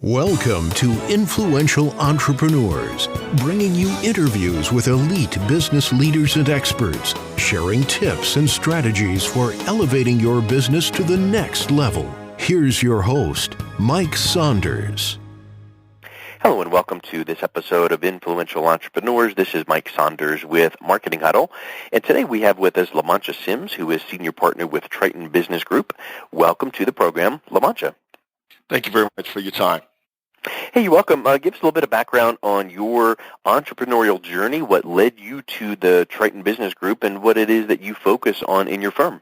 Welcome to Influential Entrepreneurs, bringing you interviews with elite business leaders and experts, sharing tips and strategies for elevating your business to the next level. Here's your host, Mike Saunders. Hello and welcome to this episode of Influential Entrepreneurs. This is Mike Saunders with Marketing Huddle. And today we have with us Mancha Sims, who is Senior Partner with Triton Business Group. Welcome to the program, Mancha. Thank you very much for your time. Hey, you're welcome. Give us a little bit of background on your entrepreneurial journey, what led you to the Triton Business Group, and what it is that you focus on in your firm.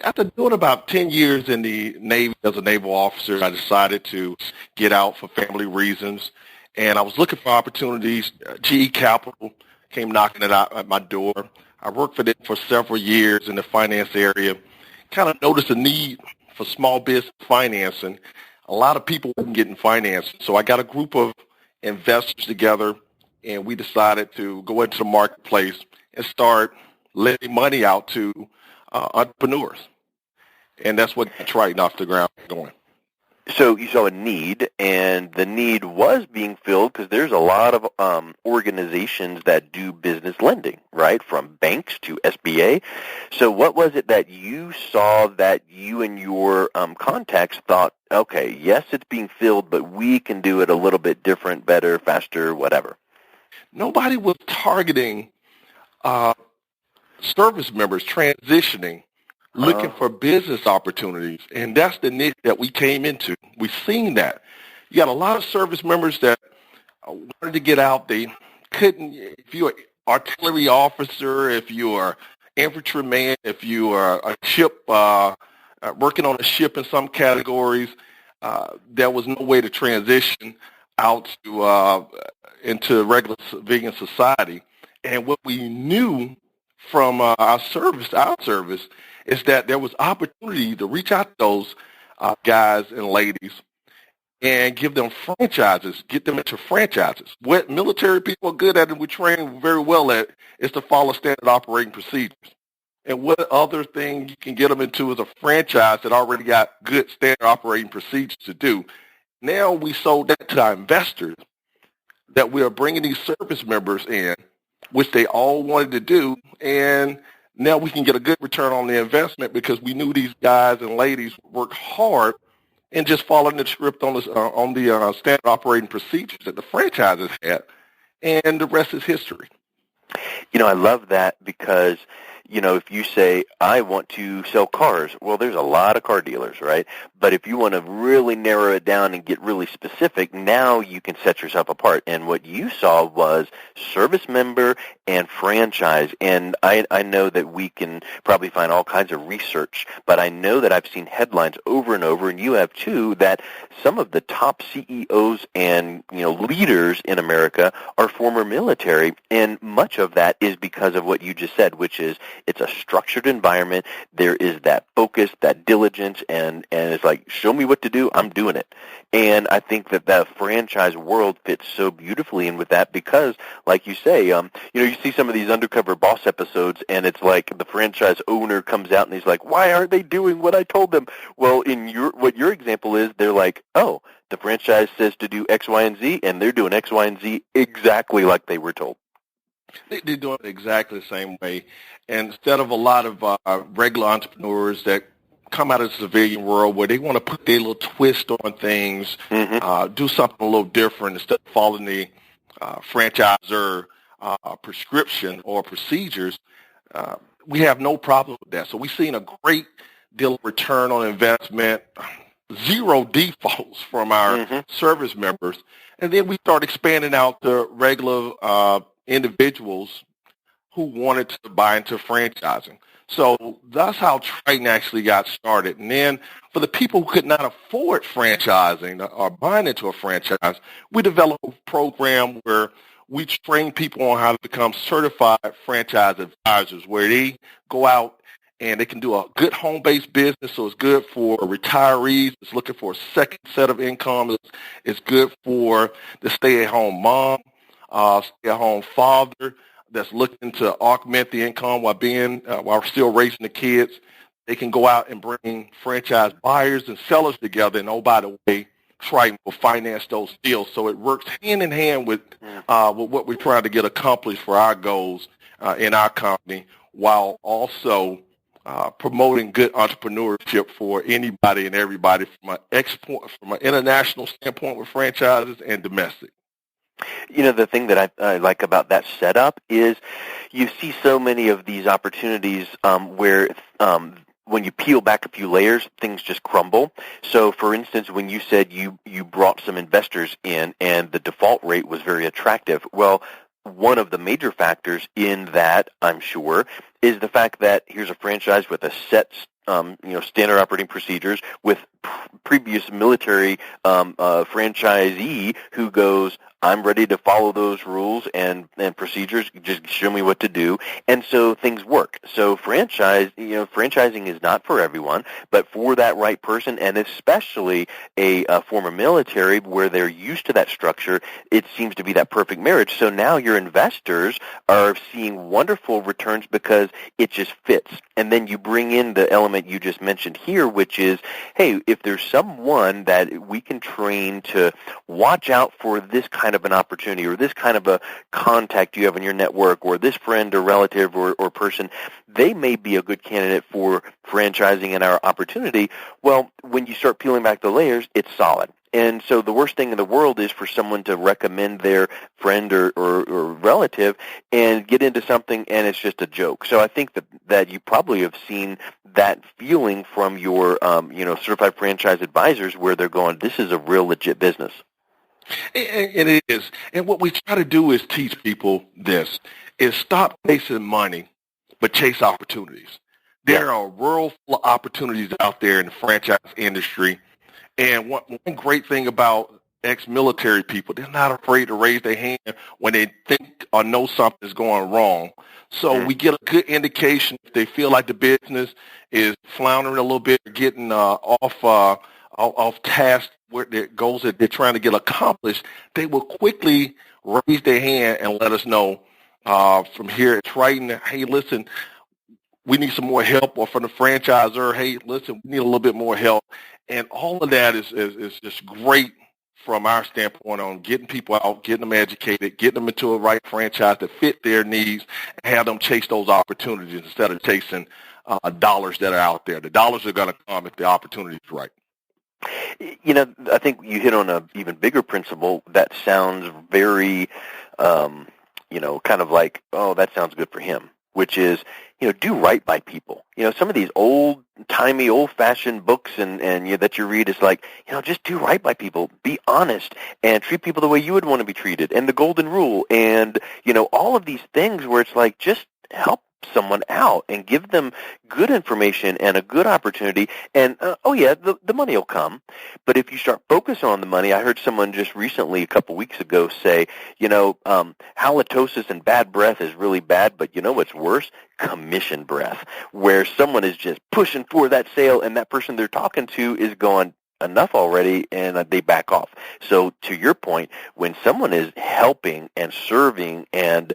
After doing about 10 years in the Navy as a naval officer, I decided to get out for family reasons, and I was looking for opportunities. GE Capital came knocking it out at my door. I worked for them for several years in the finance area, kind of noticed a need for small business financing. A lot of people weren't getting financed, so I got a group of investors together, and we decided to go into the marketplace and start lending money out to entrepreneurs, and that's what Triton off the ground going. So you saw a need, and the need was being filled because there's a lot of organizations that do business lending, right, from banks to SBA. So what was it that you saw that you and your contacts thought, okay, yes, it's being filled, but we can do it a little bit different, better, faster, whatever? Nobody was targeting service members transitioning, looking for business opportunities, and that's the niche that we came into. We've seen that. You got a lot of service members that wanted to get out. They couldn't. If you're an artillery officer, if you're infantryman, if you are a ship, working on a ship in some categories, there was no way to transition out to into regular civilian society. And what we knew from our service is that there was opportunity to reach out to those guys and ladies and give them franchises, get them into franchises. What military people are good at and we train very well at is to follow standard operating procedures. And what other thing you can get them into is a franchise that already got good standard operating procedures to do. Now we sold that to our investors that we are bringing these service members in, which they all wanted to do, and now we can get a good return on the investment because we knew these guys and ladies worked hard and just following the script on the standard operating procedures that the franchises had, and the rest is history. You know, I love that because, you know, if you say, I want to sell cars, well, there's a lot of car dealers, right? But if you want to really narrow it down and get really specific, now you can set yourself apart. And what you saw was service member and franchise. And I know that we can probably find all kinds of research, but I know that I've seen headlines over and over, and you have too, that some of the top CEOs and, you know, leaders in America are former military, and much of that is because of what you just said, which is it's a structured environment. There is that focus, that diligence, and it's like, show me what to do, I'm doing it. And I think that the franchise world fits so beautifully in with that because, like you say, you know, you see some of these Undercover Boss episodes, and it's like the franchise owner comes out and he's like, why aren't they doing what I told them? Well, in what your example is, they're like, oh, the franchise says to do X, Y, and Z, and they're doing X, Y, and Z exactly like they were told. They're doing it exactly the same way. And instead of a lot of regular entrepreneurs that come out of the civilian world where they want to put their little twist on things, do something a little different instead of following the franchisor prescription or procedures, we have no problem with that. So we've seen a great deal of return on investment, zero defaults from our service members. And then we start expanding out to regular individuals who wanted to buy into franchising. So that's how Triton actually got started. And then for the people who could not afford franchising or buying into a franchise, we developed a program where we train people on how to become certified franchise advisors, where they go out and they can do a good home-based business, so it's good for retirees. It's looking for a second set of income. It's good for the stay-at-home mom, stay-at-home father that's looking to augment the income while still raising the kids. They can go out and bring franchise buyers and sellers together. And, oh, by the way, Triton will finance those deals. So it works hand in hand with what we're trying to get accomplished for our goals in our company, while also promoting good entrepreneurship for anybody and everybody from an international standpoint with franchises and domestic. You know, the thing that I like about that setup is you see so many of these opportunities where when you peel back a few layers, things just crumble. So, for instance, when you said you brought some investors in and the default rate was very attractive, well, one of the major factors in that, I'm sure, is the fact that here's a franchise with a set standard operating procedures with previous military franchisee who goes, I'm ready to follow those rules and procedures. Just show me what to do. And so things work. So franchising is not for everyone, but for that right person, and especially a former military where they're used to that structure, it seems to be that perfect marriage. So now your investors are seeing wonderful returns because it just fits. And then you bring in the element you just mentioned here, which is, hey, if there's someone that we can train to watch out for this kind of an opportunity or this kind of a contact you have in your network or this friend or relative or person, they may be a good candidate for franchising in our opportunity. Well, when you start peeling back the layers, it's solid. And so the worst thing in the world is for someone to recommend their friend or relative and get into something and it's just a joke. So I think that you probably have seen that feeling from your certified franchise advisors where they're going, this is a real legit business. And it is. And what we try to do is teach people this, is stop chasing money, but chase opportunities. There are a world full of opportunities out there in the franchise industry. And one great thing about ex-military people, they're not afraid to raise their hand when they think or know something is going wrong. So we get a good indication if they feel like the business is floundering a little bit, getting off task where the goals that they're trying to get accomplished, they will quickly raise their hand and let us know from here at Triton, hey, listen, we need some more help, or from the franchisor, hey, listen, we need a little bit more help. And all of that is just great from our standpoint on getting people out, getting them educated, getting them into a right franchise that fit their needs, and have them chase those opportunities instead of chasing dollars that are out there. The dollars are going to come if the opportunity is right. You know, I think you hit on an even bigger principle that sounds very, kind of like, oh, that sounds good for him, which is, do right by people. Some of these old-timey, old-fashioned books and that you read is like, just do right by people. Be honest and treat people the way you would want to be treated. And the golden rule and, all of these things where it's like, just help someone out and give them good information and a good opportunity, and the money will come. But if you start focusing on the money, I heard someone just recently a couple weeks ago say, halitosis and bad breath is really bad, but what's worse? Commission breath, where someone is just pushing for that sale and that person they're talking to is going, enough already, and they back off. So to your point, when someone is helping and serving and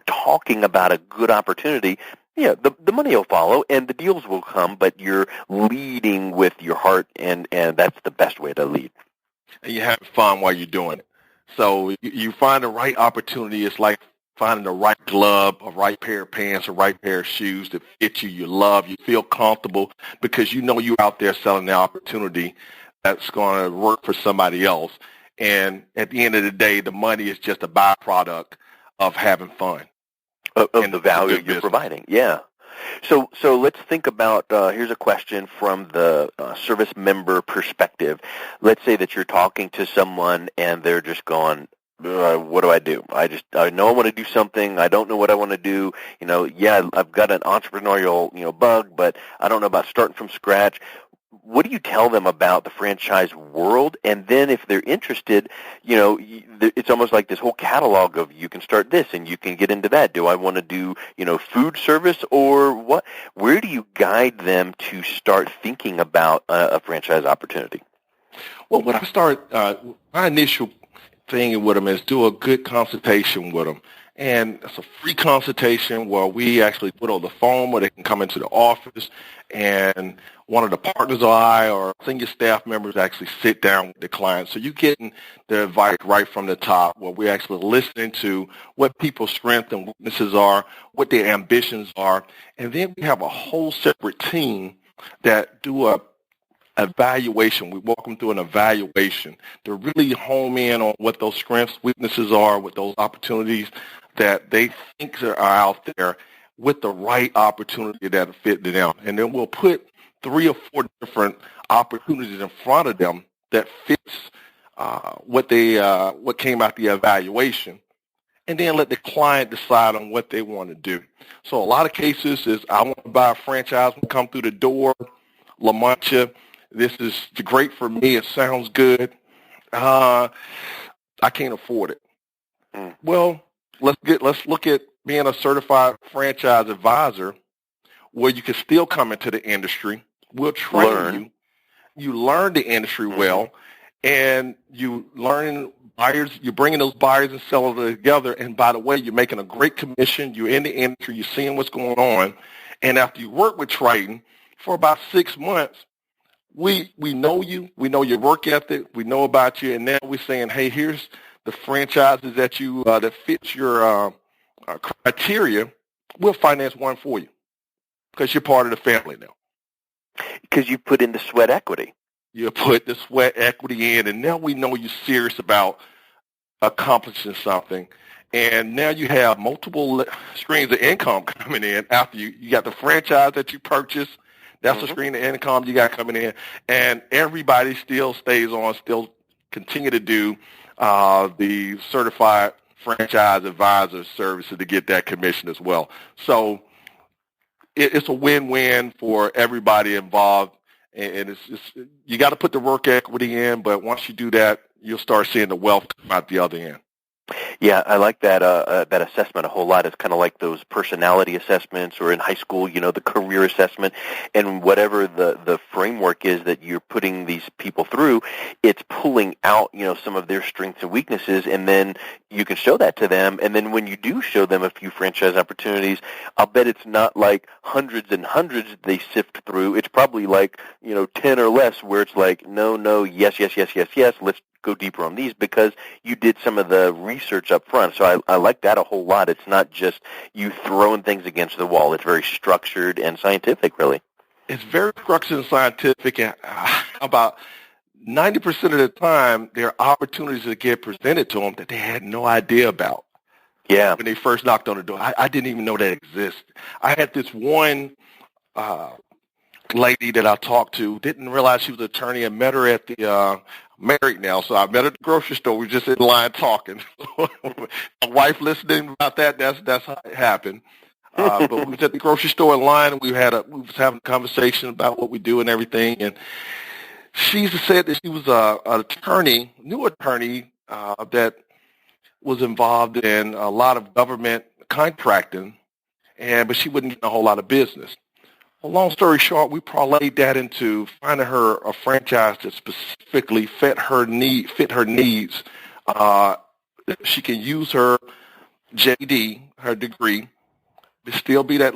talking about a good opportunity, the money will follow and the deals will come, but you're leading with your heart, and that's the best way to lead. And you have fun while you're doing it. So you find the right opportunity. It's like finding the right glove, a right pair of pants, a right pair of shoes that fit you, you love, you feel comfortable because you're out there selling the opportunity that's going to work for somebody else. And at the end of the day, the money is just a byproduct of having fun. Of the value you're providing, yeah. So let's think about, here's a question from the service member perspective. Let's say that you're talking to someone and they're just going, what do I do? I know I want to do something. I don't know what I want to do. I've got an entrepreneurial, bug, but I don't know about starting from scratch. What do you tell them about the franchise world? And then if they're interested, it's almost like this whole catalog of you can start this and you can get into that. Do I want to do, food service or what? Where do you guide them to start thinking about a franchise opportunity? Well, when I start, my initial thing with them is do a good consultation with them And it's a free consultation where we actually put on the phone where they can come into the office, and one of the partners or I or senior staff members actually sit down with the client. So you're getting the advice right from the top where we're actually listening to what people's strengths and weaknesses are, what their ambitions are. And then we have a whole separate team that do a evaluation. We walk them through an evaluation to really home in on what those strengths, weaknesses are, what those opportunities that they think are out there with the right opportunity that fit to them. And then we'll put 3 or 4 different opportunities in front of them that fits what came out the evaluation, and then let the client decide on what they want to do. So a lot of cases is I want to buy a franchise when I come through the door, La Mancha. This is great for me. It sounds good. I can't afford it. Well, let's look at being a certified franchise advisor where you can still come into the industry. We'll train you. You learn the industry well, and you learn buyers. You're bringing those buyers and sellers together. And by the way, you're making a great commission. You're in the industry. You're seeing what's going on. And after you work with Triton for about 6 months, we know you. We know your work ethic. We know about you. And now we're saying, hey, here's the franchises that you that fits your criteria. We'll finance one for you because you're part of the family now. Because you put in the sweat equity. You put the sweat equity in, and now we know you're serious about accomplishing something. And now you have multiple streams of income coming in after you got the franchise that you purchased. That's a stream of income you got coming in. And everybody still stays on, still continue to do the certified franchise advisor services to get that commission as well. So it's a win-win for everybody involved. And it's you got to put the work equity in, but once you do that, you'll start seeing the wealth come out the other end. Yeah, I like that that assessment a whole lot. It's kind of like those personality assessments, or in high school, the career assessment, and whatever the framework is that you're putting these people through, it's pulling out, some of their strengths and weaknesses, and then you can show that to them. And then when you do show them a few franchise opportunities, I'll bet it's not like hundreds and hundreds they sift through. It's probably like, 10 or less where it's like, no, yes, let's go deeper on these because you did some of the research up front. So I like that a whole lot. It's not just you throwing things against the wall. It's very structured and scientific, really. It's very structured and scientific, and about 90% of the time, there are opportunities that get presented to them that they had no idea about. Yeah. When they first knocked on the door, I didn't even know that existed. I had this one lady that I talked to, didn't realize she was an attorney, and met her at the married now, so I met her at the grocery store. We were just in line talking. My wife listening about that. That's how it happened. But we was at the grocery store in line, and we was having a conversation about what we do and everything. And she said that she was an attorney, new attorney that was involved in a lot of government contracting, but she wouldn't get a whole lot of business. Well, long story short, we parlayed that into finding her a franchise that specifically fit her needs. She can use her JD, her degree, to still be that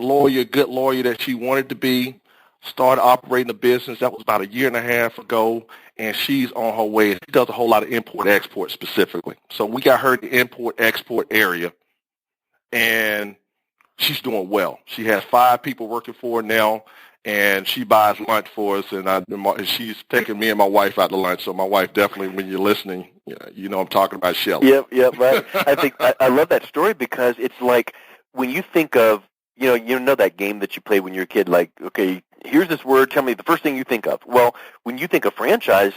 good lawyer that she wanted to be. Started operating a business. That was about 1.5 years ago, and she's on her way. She does a whole lot of import-export specifically. So we got her in the import-export area, and she's doing well. She has 5 people working for her now, and she buys lunch for us, and she's taking me and my wife out to lunch. So my wife definitely, when you're listening, I'm talking about Shelley. Yep, right. I think I love that story because it's like when you think of, you know that game that you played when you were a kid, like, okay, here's this word, tell me the first thing you think of. Well, when you think of franchise,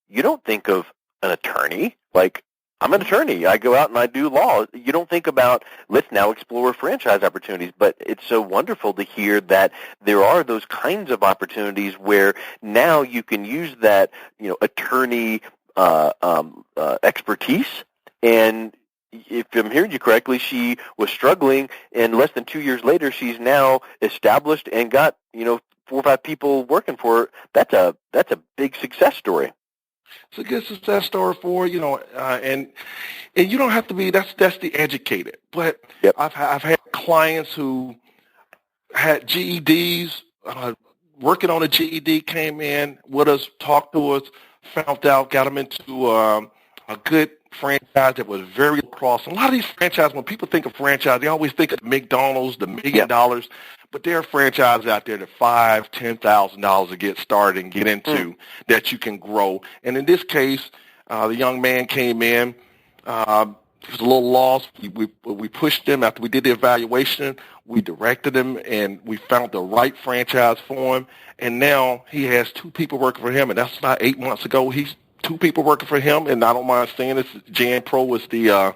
you don't think of an attorney. Like, I'm an attorney. I go out and I do law. You don't think about, let's now explore franchise opportunities. But it's so wonderful to hear that there are those kinds of opportunities where now you can use that, attorney expertise. And if I'm hearing you correctly, she was struggling, and less than 2 years later, she's now established and got, 4 or 5 people working for her. That's a big success story. It's a good success story for her, and And you don't have to be, that's the educated. But Yep. I've had clients who had GEDs, working on a GED, came in with us, talked to us, found out, got them into a good franchise that was very across. A lot of these franchises, when people think of franchise, they always think of McDonald's, the $1 million, but there are franchises out there that $5,000, $10,000 to get started and get into that you can grow. And in this case, the young man came in. He was a little lost. We pushed him after we did the evaluation. We directed him, and we found the right franchise for him. And now he has 2 people working for him, and that's about 8 months ago. He's 2 people working for him, and I don't mind saying this. Jan Pro was the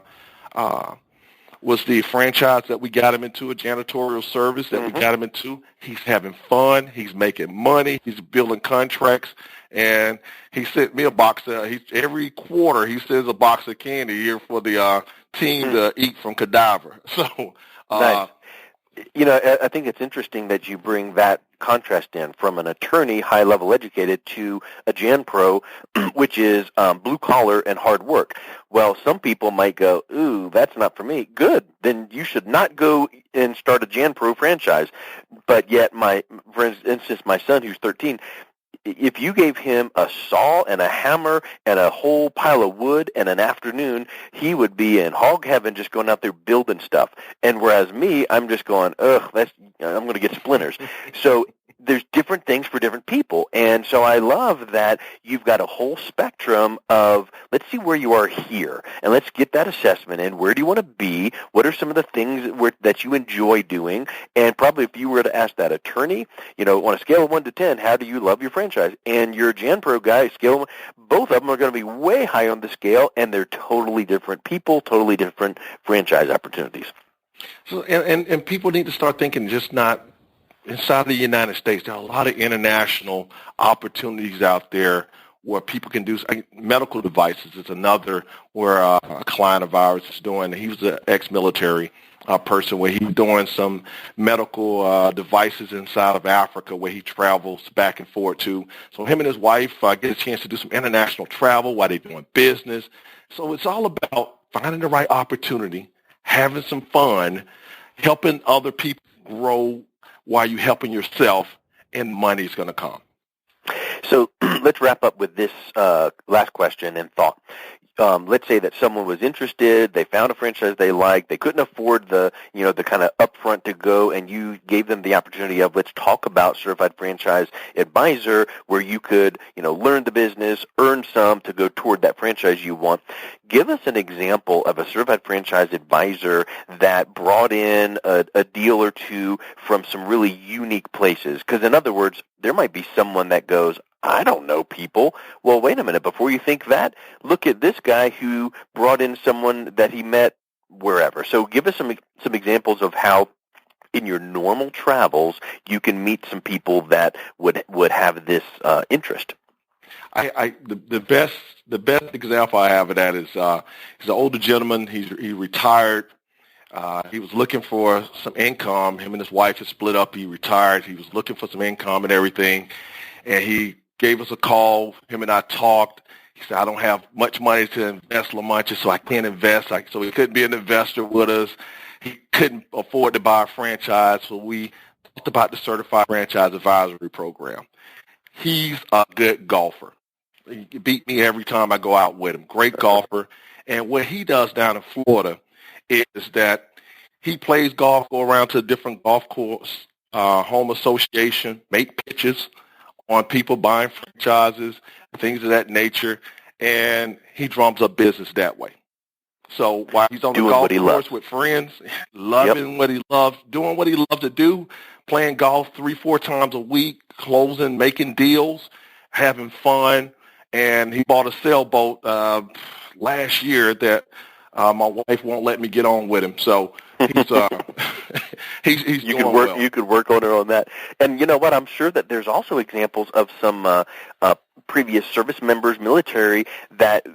franchise that we got him into, a janitorial service that we got him into. He's having fun. He's making money. He's building contracts. And he sent me a box. Every quarter he sends a box of candy here for the team to eat from Cadaver. So, nice. I think it's interesting that you bring that contrast in from an attorney, high-level educated, to a Jan Pro, which is blue-collar and hard work. Well, some people might go, ooh, that's not for me. Good. Then you should not go and start a Jan Pro franchise. But yet, for instance, my son, who's 13, if you gave him a saw and a hammer and a whole pile of wood and an afternoon, he would be in hog heaven just going out there building stuff. And whereas me, I'm just going, I'm going to get splinters. So there's different things for different people. And so I love that you've got a whole spectrum of, let's see where you are here, and let's get that assessment in. Where do you want to be? What are some of the things that you enjoy doing? And probably if you were to ask that attorney, on a scale of 1 to 10, how do you love your franchise? And your Jan Pro guy, both of them are going to be way high on the scale, and they're totally different people, totally different franchise opportunities. So, and people need to start thinking just not inside the United States. There are a lot of international opportunities out there where people can do medical devices. Is another where a client of ours is doing. He was an ex-military person where he's doing some medical devices inside of Africa where he travels back and forth to. So him and his wife get a chance to do some international travel while they're doing business. So it's all about finding the right opportunity, having some fun, helping other people grow while you're helping yourself, and money's going to come. So let's wrap up with this last question and thought. Let's say that someone was interested, they found a franchise they liked, they couldn't afford the kind of upfront to go, and you gave them the opportunity of, let's talk about Certified Franchise Advisor, where you could, learn the business, earn some to go toward that franchise you want. Give us an example of a Certified Franchise Advisor that brought in a deal or two from some really unique places. Because in other words, there might be someone that goes, I don't know people. Well, wait a minute. Before you think that, look at this guy who brought in someone that he met wherever. So give us some examples of how in your normal travels you can meet some people that would have this interest. The best example I have of that is he's an older gentleman. He retired. He was looking for some income. Him and his wife had split up. He retired. He was looking for some income and everything, and he gave us a call. Him and I talked. He said, I don't have much money to invest, LaMancha, so I can't invest. So he couldn't be an investor with us. He couldn't afford to buy a franchise, so we talked about the Certified Franchise Advisory Program. He's a good golfer. He beat me every time I go out with him. Great golfer. And what he does down in Florida is that he plays golf, go around to a different golf course, home association, make pitches on people buying franchises, things of that nature, and he drums up business that way. So while he's on the golf course with friends, loving what he loves, doing what he loves to do, playing golf 3-4 times a week, closing, making deals, having fun, and he bought a sailboat last year that my wife won't let me get on with him. So he's you doing could work. well. You could work on her on that. And you know what? I'm sure that there's also examples of some previous service members, military, that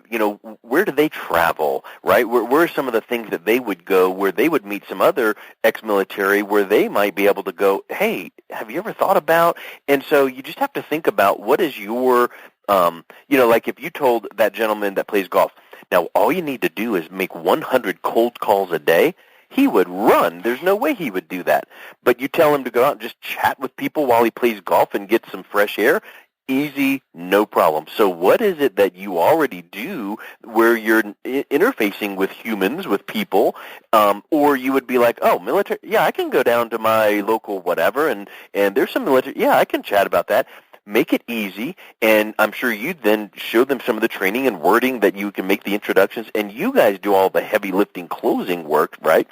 where do they travel? Right? Where are some of the things that they would go where they would meet some other ex-military where they might be able to go, hey, have you ever thought about? And so you just have to think about what is your like if you told that gentleman that plays golf, Now, all you need to do is make 100 cold calls a day. He would run. There's no way he would do that. But you tell him to go out and just chat with people while he plays golf and get some fresh air. Easy, no problem. So what is it that you already do where you're interfacing with humans, with people, or you would be like, oh, military, yeah, I can go down to my local whatever, and there's some military, yeah, I can chat about that. Make it easy, and I'm sure you then show them some of the training and wording that you can make the introductions, and you guys do all the heavy lifting closing work, right?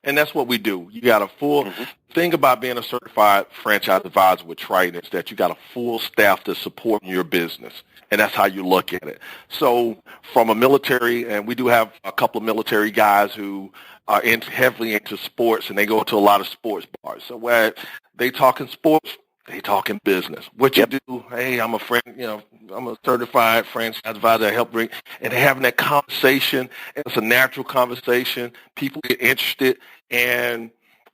And that's what we do. You got a full thing about being a certified franchise advisor with Triton is that you got a full staff to support your business. And that's how you look at it. So from a military, and we do have a couple of military guys who are heavily into sports, and they go to a lot of sports bars. So where they talking sports, they talking business. What you do, hey, I'm a friend, I'm a certified franchise advisor. I help bring, and having that conversation, it's a natural conversation. People get interested, and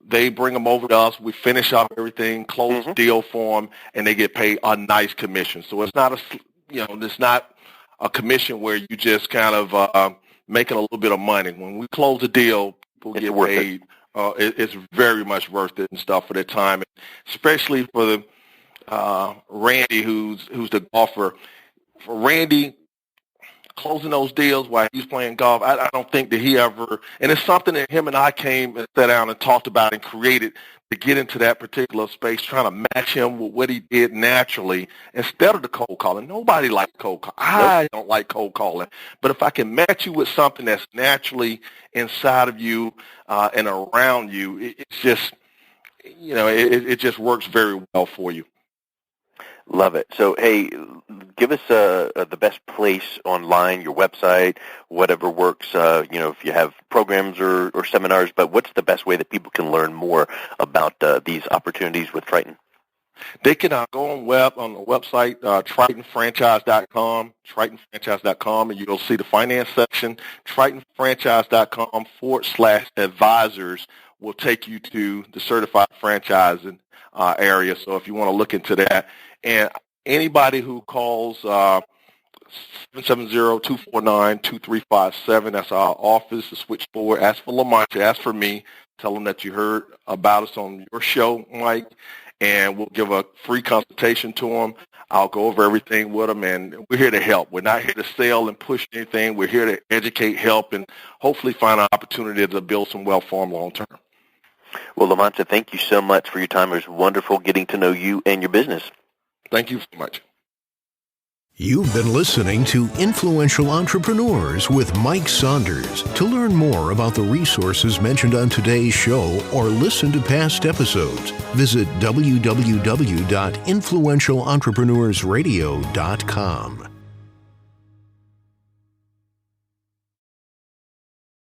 they bring them over to us. We finish up everything, close the deal for them, and they get paid a nice commission. So it's not it's not a commission where you just kind of making a little bit of money. When we close a deal, people get paid. It's very much worth it and stuff for their time, especially for the Randy, who's the golfer. For Randy, closing those deals while he's playing golf, I don't think that he ever, and it's something that him and I came and sat down and talked about and created to get into that particular space, trying to match him with what he did naturally instead of the cold calling. Nobody likes cold calling. I don't like cold calling. But if I can match you with something that's naturally inside of you and around you, it's just, it just works very well for you. Love it. So, hey, give us the best place online, your website, whatever works, if you have programs or seminars, but what's the best way that people can learn more about these opportunities with Triton? They can go on the website, tritonfranchise.com, and you'll see the finance section. tritonfranchise.com/advisors will take you to the certified franchising area. So if you want to look into that, and anybody who calls 770-249-2357, that's our office, the switchboard, ask for LaMancha, ask for me, tell them that you heard about us on your show, Mike, and we'll give a free consultation to them. I'll go over everything with them, and we're here to help. We're not here to sell and push anything. We're here to educate, help, and hopefully find an opportunity to build some wealth for them long term. Well, LaMancha, thank you so much for your time. It was wonderful getting to know you and your business. Thank you so much. You've been listening to Influential Entrepreneurs with Mike Saunders. To learn more about the resources mentioned on today's show or listen to past episodes, visit www.influentialentrepreneursradio.com.